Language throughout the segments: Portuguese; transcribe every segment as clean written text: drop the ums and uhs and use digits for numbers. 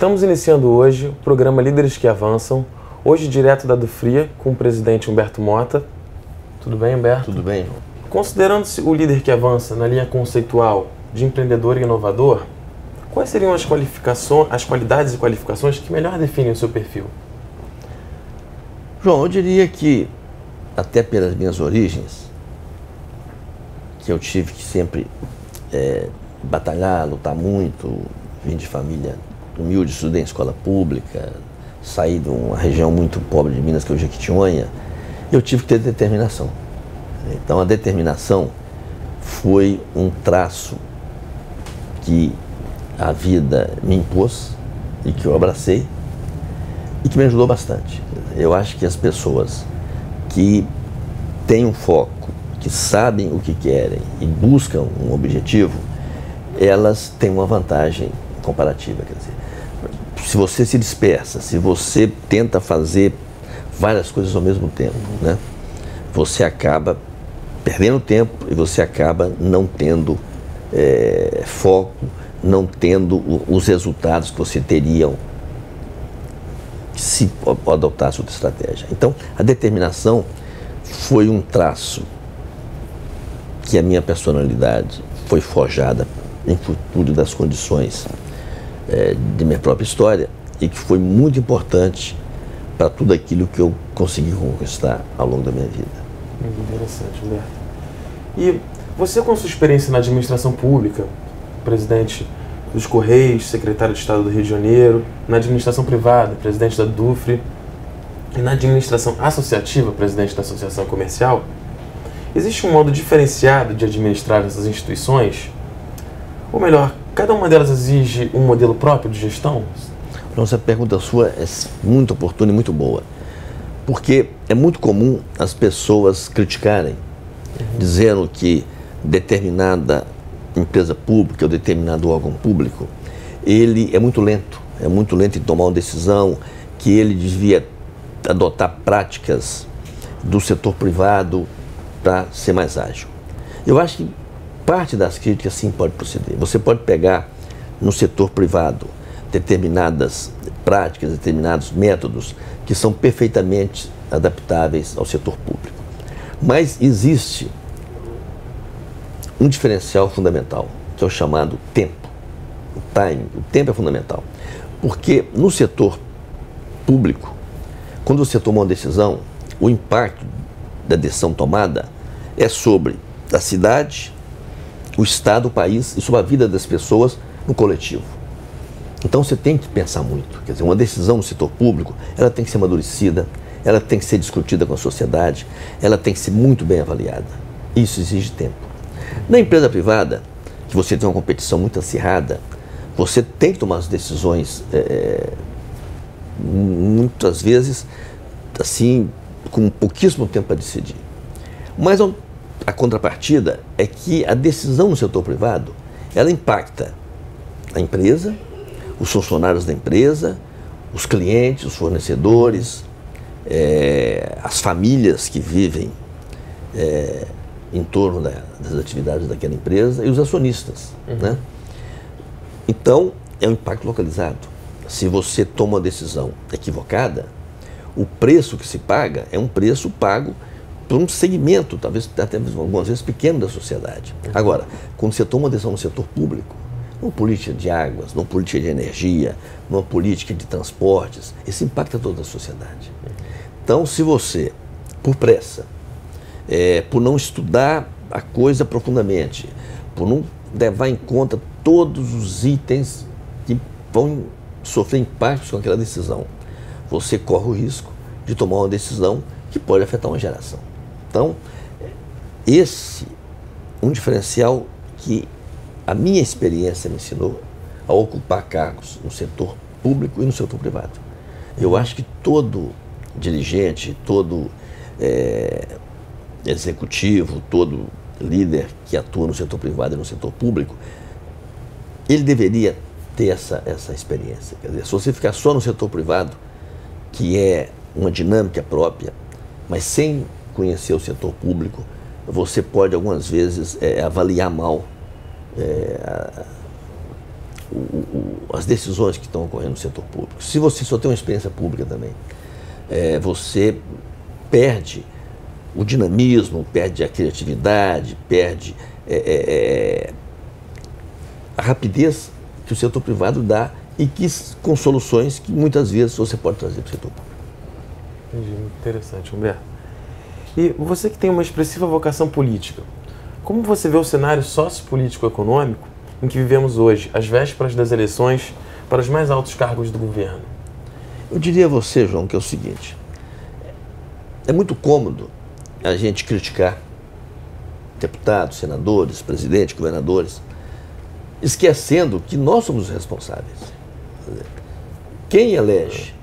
Estamos iniciando hoje o programa Líderes que Avançam, hoje direto da Dufria, com o presidente Humberto Mota. Tudo bem, Humberto? Tudo bem. Considerando-se o líder que avança na linha conceitual de empreendedor e inovador, quais seriam as qualidades e qualificações que melhor definem o seu perfil? João, eu diria que, até pelas minhas origens, que eu tive que sempre batalhar, lutar muito, vim de família humilde, estudei em escola pública, saí de uma região muito pobre de Minas, que é o Jequitinhonha, eu tive que ter determinação. Então a determinação foi um traço que a vida me impôs e que eu abracei e que me ajudou bastante. Eu acho que as pessoas que têm um foco, que sabem o que querem e buscam um objetivo, elas têm uma vantagem comparativa. Quer dizer, se você se dispersa, se você tenta fazer várias coisas ao mesmo tempo, né, você acaba perdendo tempo e você acaba não tendo foco, não tendo os resultados que você teriam se adotasse outra estratégia. Então, a determinação foi um traço que a minha personalidade foi forjada em virtude das condições de minha própria história e que foi muito importante para tudo aquilo que eu consegui conquistar ao longo da minha vida. Interessante, Humberto. E você, com sua experiência na administração pública, presidente dos Correios, secretário de Estado do Rio de Janeiro, na administração privada, presidente da Dufre, e na administração associativa, presidente da Associação Comercial, existe um modo diferenciado de administrar essas instituições? Ou melhor, cada uma delas exige um modelo próprio de gestão? Essa pergunta sua é muito oportuna e muito boa, porque é muito comum as pessoas criticarem, dizendo que determinada empresa pública ou determinado órgão público, ele é muito lento em tomar uma decisão, que ele devia adotar práticas do setor privado para ser mais ágil. Eu acho que parte das críticas sim pode proceder. Você pode pegar no setor privado determinadas práticas, determinados métodos que são perfeitamente adaptáveis ao setor público. Mas existe um diferencial fundamental, que é o chamado tempo, o time. O tempo é fundamental, porque no setor público, quando você toma uma decisão, o impacto da decisão tomada é sobre a cidade, o estado, o país e sobre a vida das pessoas no coletivo. Então você tem que pensar muito. Quer dizer, uma decisão no setor público, ela tem que ser amadurecida, ela tem que ser discutida com a sociedade, ela tem que ser muito bem avaliada. Isso exige tempo. Na empresa privada, que você tem uma competição muito acirrada, você tem que tomar as decisões, muitas vezes, assim, com pouquíssimo tempo para decidir. Mas a contrapartida é que a decisão no setor privado, ela impacta a empresa, os funcionários da empresa, os clientes, os fornecedores, as famílias que vivem em torno das atividades daquela empresa e os acionistas. Né? Então, é um impacto localizado. Se você toma uma decisão equivocada, o preço que se paga é um preço pago por um segmento, talvez até algumas vezes pequeno da sociedade. Agora, quando você toma uma decisão no setor público, numa política de águas, numa política de energia, numa política de transportes, isso impacta toda a sociedade. Então, se você, por pressa, por não estudar a coisa profundamente, por não levar em conta todos os itens que vão sofrer impactos com aquela decisão, você corre o risco de tomar uma decisão que pode afetar uma geração. Então, esse é um diferencial que a minha experiência me ensinou a ocupar cargos no setor público e no setor privado. Eu acho que todo dirigente, todo executivo, todo líder que atua no setor privado e no setor público, ele deveria ter essa experiência. Quer dizer, se você ficar só no setor privado, que é uma dinâmica própria, mas sem conhecer o setor público, você pode algumas vezes avaliar mal as decisões que estão ocorrendo no setor público. Se você só tem uma experiência pública também, você perde o dinamismo, perde a criatividade, perde a rapidez que o setor privado dá e que, com soluções que muitas vezes você pode trazer para o setor público. Entendi, muito interessante, Humberto. E você que tem uma expressiva vocação política, como você vê o cenário sociopolítico-econômico em que vivemos hoje, às vésperas das eleições para os mais altos cargos do governo? Eu diria a você, João, que é o seguinte: é muito cômodo a gente criticar deputados, senadores, presidentes, governadores, esquecendo que nós somos os responsáveis. Quem elege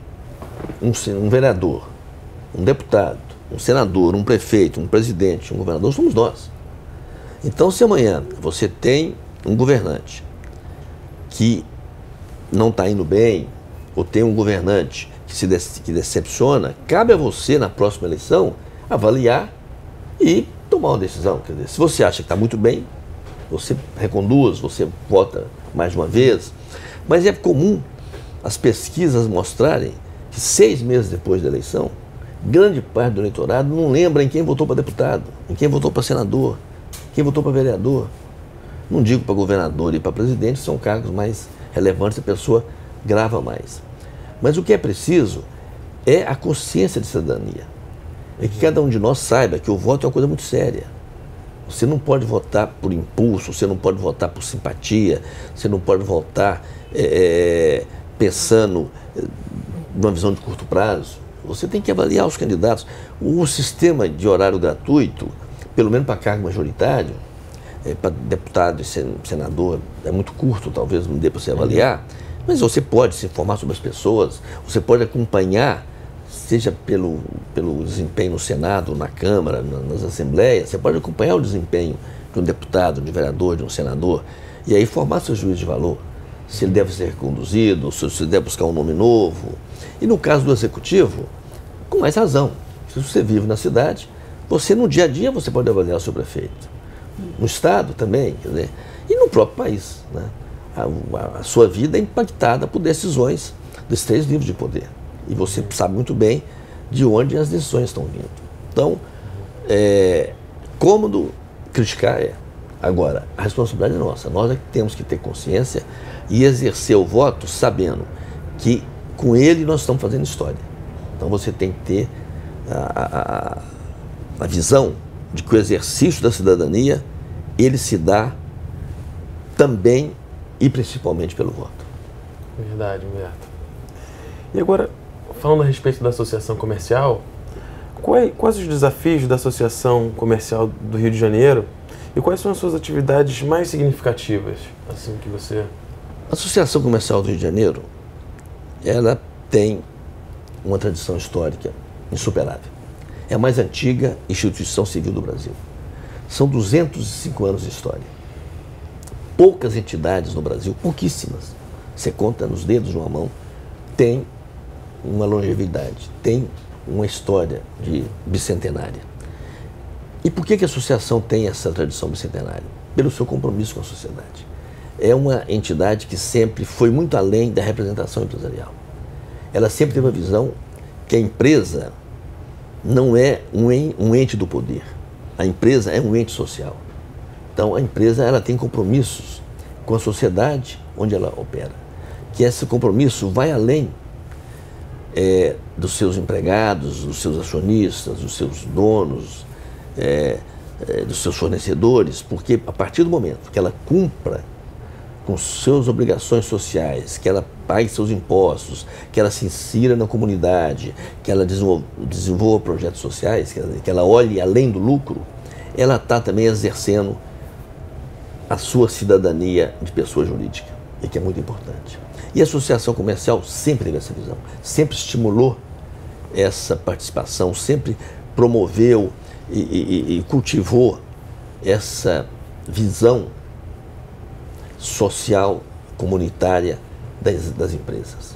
um vereador, um deputado, um senador, um prefeito, um presidente, um governador, somos nós. Então, se amanhã você tem um governante que não está indo bem, ou tem um governante que decepciona, cabe a você, na próxima eleição, avaliar e tomar uma decisão. Quer dizer, se você acha que está muito bem, você reconduz, você vota mais uma vez. Mas é comum as pesquisas mostrarem que 6 meses depois da eleição, grande parte do eleitorado não lembra em quem votou para deputado, em quem votou para senador, quem votou para vereador. Não digo para governador e para presidente, são cargos mais relevantes, a pessoa grava mais. Mas o que é preciso é a consciência de cidadania. É que cada um de nós saiba que o voto é uma coisa muito séria. Você não pode votar por impulso, você não pode votar por simpatia, você não pode votar pensando numa visão de curto prazo. Você tem que avaliar os candidatos. O sistema de horário gratuito, pelo menos para cargo majoritário, para deputado e senador, é muito curto, talvez não dê para você avaliar, mas você pode se informar sobre as pessoas, você pode acompanhar, seja pelo desempenho no Senado, na Câmara, nas Assembleias, você pode acompanhar o desempenho de um deputado, de um vereador, de um senador, e aí formar seu juízo de valor, se ele deve ser reconduzido, se ele deve buscar um nome novo. E no caso do Executivo, com mais razão, se você vive na cidade, você no dia a dia você pode avaliar o seu prefeito. No Estado também, quer dizer, e no próprio país, né? A sua vida é impactada por decisões dos 3 níveis de poder. E você sabe muito bem de onde as decisões estão vindo. Então, cômodo criticar é. Agora, a responsabilidade é nossa. Nós é que temos que ter consciência e exercer o voto sabendo que com ele nós estamos fazendo história. Então você tem que ter a visão de que o exercício da cidadania, ele se dá também e principalmente pelo voto. Verdade, Humberto. E agora, falando a respeito da associação comercial, quais os desafios da Associação Comercial do Rio de Janeiro e quais são as suas atividades mais significativas, assim que você... A Associação Comercial do Rio de Janeiro, ela tem uma tradição histórica insuperável. É a mais antiga instituição civil do Brasil. São 205 anos de história. Poucas entidades no Brasil, pouquíssimas, você conta nos dedos de uma mão, tem uma longevidade, tem uma história bicentenária. E por que a associação tem essa tradição bicentenária? Pelo seu compromisso com a sociedade. É uma entidade que sempre foi muito além da representação empresarial. Ela sempre teve a visão que a empresa não é um ente do poder. A empresa é um ente social. Então, a empresa ela tem compromissos com a sociedade onde ela opera. Que esse compromisso vai além dos seus empregados, dos seus acionistas, dos seus donos, dos seus fornecedores, porque a partir do momento que ela cumpra com suas obrigações sociais, que ela pague seus impostos, que ela se insira na comunidade, que ela desenvolva projetos sociais, que ela olhe além do lucro, ela está também exercendo a sua cidadania de pessoa jurídica, e que é muito importante. E a associação comercial sempre teve essa visão, sempre estimulou essa participação, sempre promoveu e cultivou essa visão social, comunitária das empresas.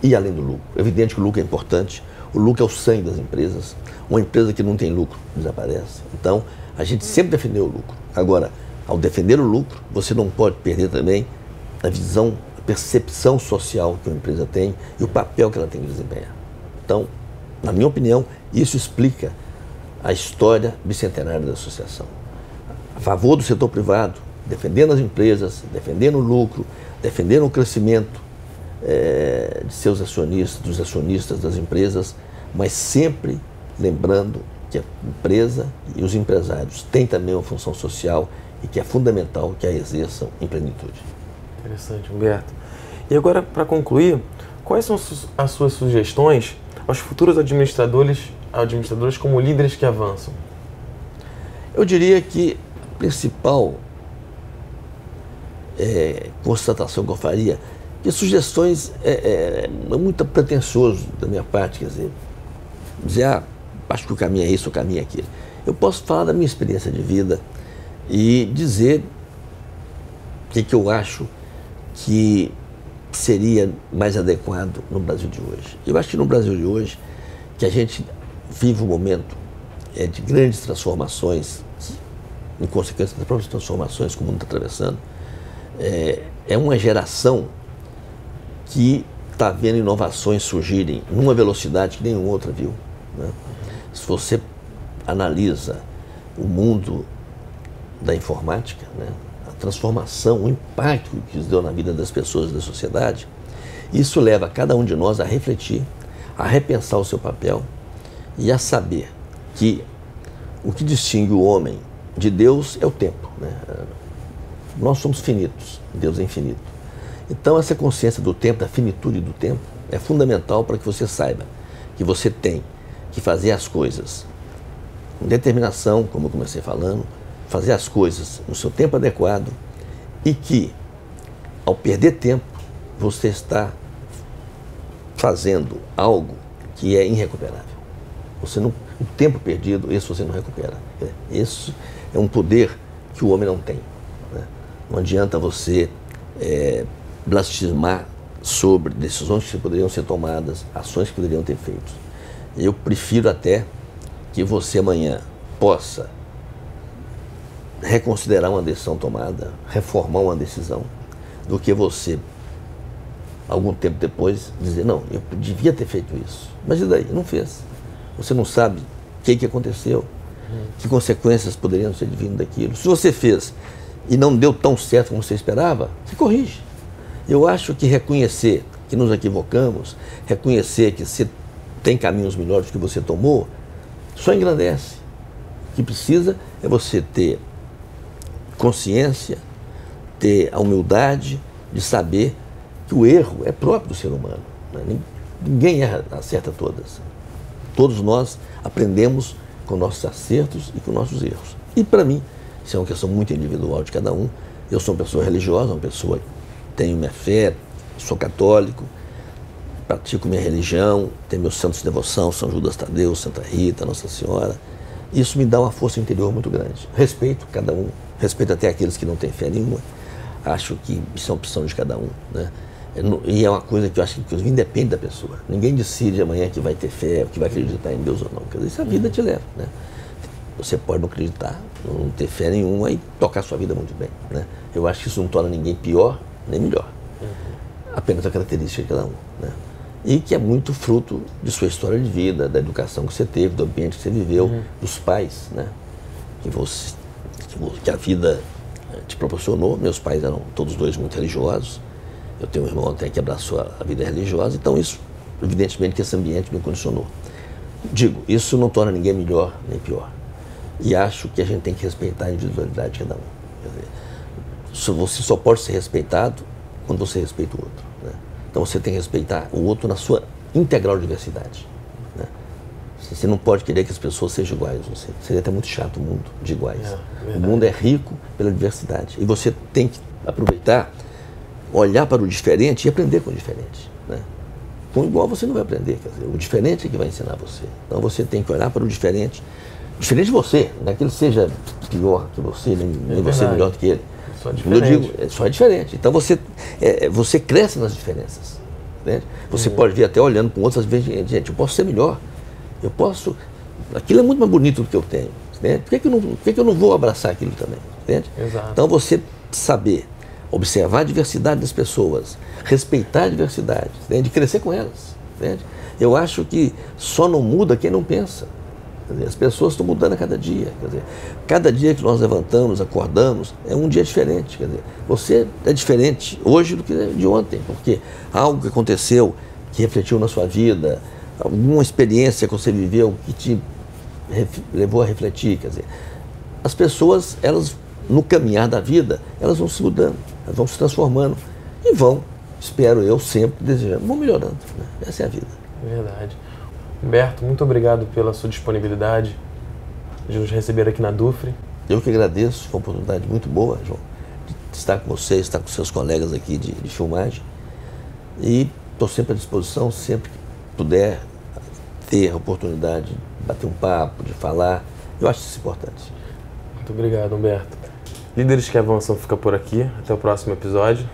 E além do lucro. É evidente que o lucro é importante, o lucro é o sangue das empresas. Uma empresa que não tem lucro desaparece. Então, a gente sempre defendeu o lucro. Agora, ao defender o lucro, você não pode perder também a visão, a percepção social que uma empresa tem e o papel que ela tem que desempenhar. Então, na minha opinião, isso explica a história bicentenária da associação. A favor do setor privado, defendendo as empresas, defendendo o lucro, defendendo o crescimento de seus acionistas, dos acionistas das empresas, mas sempre lembrando que a empresa e os empresários têm também uma função social e que é fundamental que a exerçam em plenitude. Interessante, Humberto. E agora, para concluir, quais são as suas sugestões aos futuros administradores como líderes que avançam? Eu diria que a principal constatação que eu faria, que sugestões é muito pretensioso da minha parte, quer dizer, acho que o caminho é isso, o caminho é aquele. Eu posso falar da minha experiência de vida e dizer o que eu acho que seria mais adequado no Brasil de hoje. Eu acho que no Brasil de hoje, que a gente vive um momento de grandes transformações, em consequência das próprias transformações que o mundo está atravessando, é uma geração que está vendo inovações surgirem numa velocidade que nenhuma outra viu, né? Se você analisa o mundo da informática, né, a transformação, o impacto que isso deu na vida das pessoas e da sociedade, isso leva cada um de nós a refletir, a repensar o seu papel e a saber que o que distingue o homem de Deus é o tempo, né? Nós somos finitos, Deus é infinito. Então essa consciência do tempo, da finitude do tempo, é fundamental para que você saiba que você tem que fazer as coisas com determinação, como eu comecei falando, fazer as coisas no seu tempo adequado e que, ao perder tempo, você está fazendo algo que é irrecuperável. O tempo perdido, esse você não recupera. Esse é um poder que o homem não tem, né? Não adianta você blasfemar sobre decisões que poderiam ser tomadas, ações que poderiam ter feito. Eu prefiro até que você amanhã possa reconsiderar uma decisão tomada, reformar uma decisão, do que você, algum tempo depois, dizer, não, eu devia ter feito isso. Mas e daí? Não fez. Você não sabe o que aconteceu, que consequências poderiam ser vindo daquilo. Se você fez e não deu tão certo como você esperava, você corrige. Eu acho que reconhecer que nos equivocamos, reconhecer que você tem caminhos melhores que você tomou, só engrandece. O que precisa é você ter consciência, ter a humildade de saber que o erro é próprio do ser humano, né? Ninguém acerta todas. Todos nós aprendemos com nossos acertos e com nossos erros. E para mim, isso é uma questão muito individual de cada um. Eu sou uma pessoa religiosa, uma pessoa que tenho minha fé, sou católico, pratico minha religião, tenho meus santos de devoção, São Judas Tadeu, Santa Rita, Nossa Senhora. Isso me dá uma força interior muito grande. Respeito cada um, respeito até aqueles que não têm fé nenhuma. Acho que isso é uma opção de cada um, né? E é uma coisa que eu acho que inclusive independe da pessoa. Ninguém decide amanhã que vai ter fé, que vai acreditar em Deus ou não. Quer dizer, isso a vida te leva, né? Você pode não acreditar, não ter fé nenhuma e tocar a sua vida muito bem, né? Eu acho que isso não torna ninguém pior nem melhor. Apenas a característica de cada um, né? E que é muito fruto de sua história de vida, da educação que você teve, do ambiente que você viveu, dos pais, né? Que a vida te proporcionou. Meus pais eram todos dois muito religiosos. Eu tenho um irmão até que abraçou a vida religiosa, então isso, evidentemente que esse ambiente me condicionou. Digo, isso não torna ninguém melhor nem pior. E acho que a gente tem que respeitar a individualidade de cada um. Quer dizer, você só pode ser respeitado quando você respeita o outro, né? Então você tem que respeitar o outro na sua integral diversidade, né? Você não pode querer que as pessoas sejam iguais a você. Seria até muito chato o mundo de iguais. O mundo é rico pela diversidade. E você tem que aproveitar, olhar para o diferente e aprender com o diferente, né? Com o igual você não vai aprender, quer dizer, o diferente é que vai ensinar você. Então você tem que olhar para o diferente de você, não é que ele seja pior que você, nem você melhor do que ele. Só diferente. Eu digo, só é diferente. Então você cresce nas diferenças, né? Você pode vir até olhando com outras vezes, gente, eu posso ser melhor, aquilo é muito mais bonito do que eu tenho, né? Por que eu não vou abraçar aquilo também, entende? Exato. Então você saber observar a diversidade das pessoas, respeitar a diversidade, entende? Crescer com elas. Entende? Eu acho que só não muda quem não pensa. Quer dizer, as pessoas estão mudando a cada dia. Quer dizer, cada dia que nós levantamos, acordamos, é um dia diferente. Quer dizer, você é diferente hoje do que de ontem, porque algo que aconteceu, que refletiu na sua vida, alguma experiência que você viveu que te levou a refletir. Quer dizer, as pessoas, elas, no caminhar da vida, elas vão se mudando, elas vão se transformando e vão, espero eu, sempre desejando, vão melhorando. Né? Essa é a vida. Verdade. Humberto, muito obrigado pela sua disponibilidade de nos receber aqui na Dufre. Eu que agradeço, foi uma oportunidade muito boa, João, de estar com vocês, estar com seus colegas aqui de filmagem. E estou sempre à disposição, sempre que puder ter a oportunidade de bater um papo, de falar. Eu acho isso importante. Muito obrigado, Humberto. Líderes que Avançam fica por aqui. Até o próximo episódio.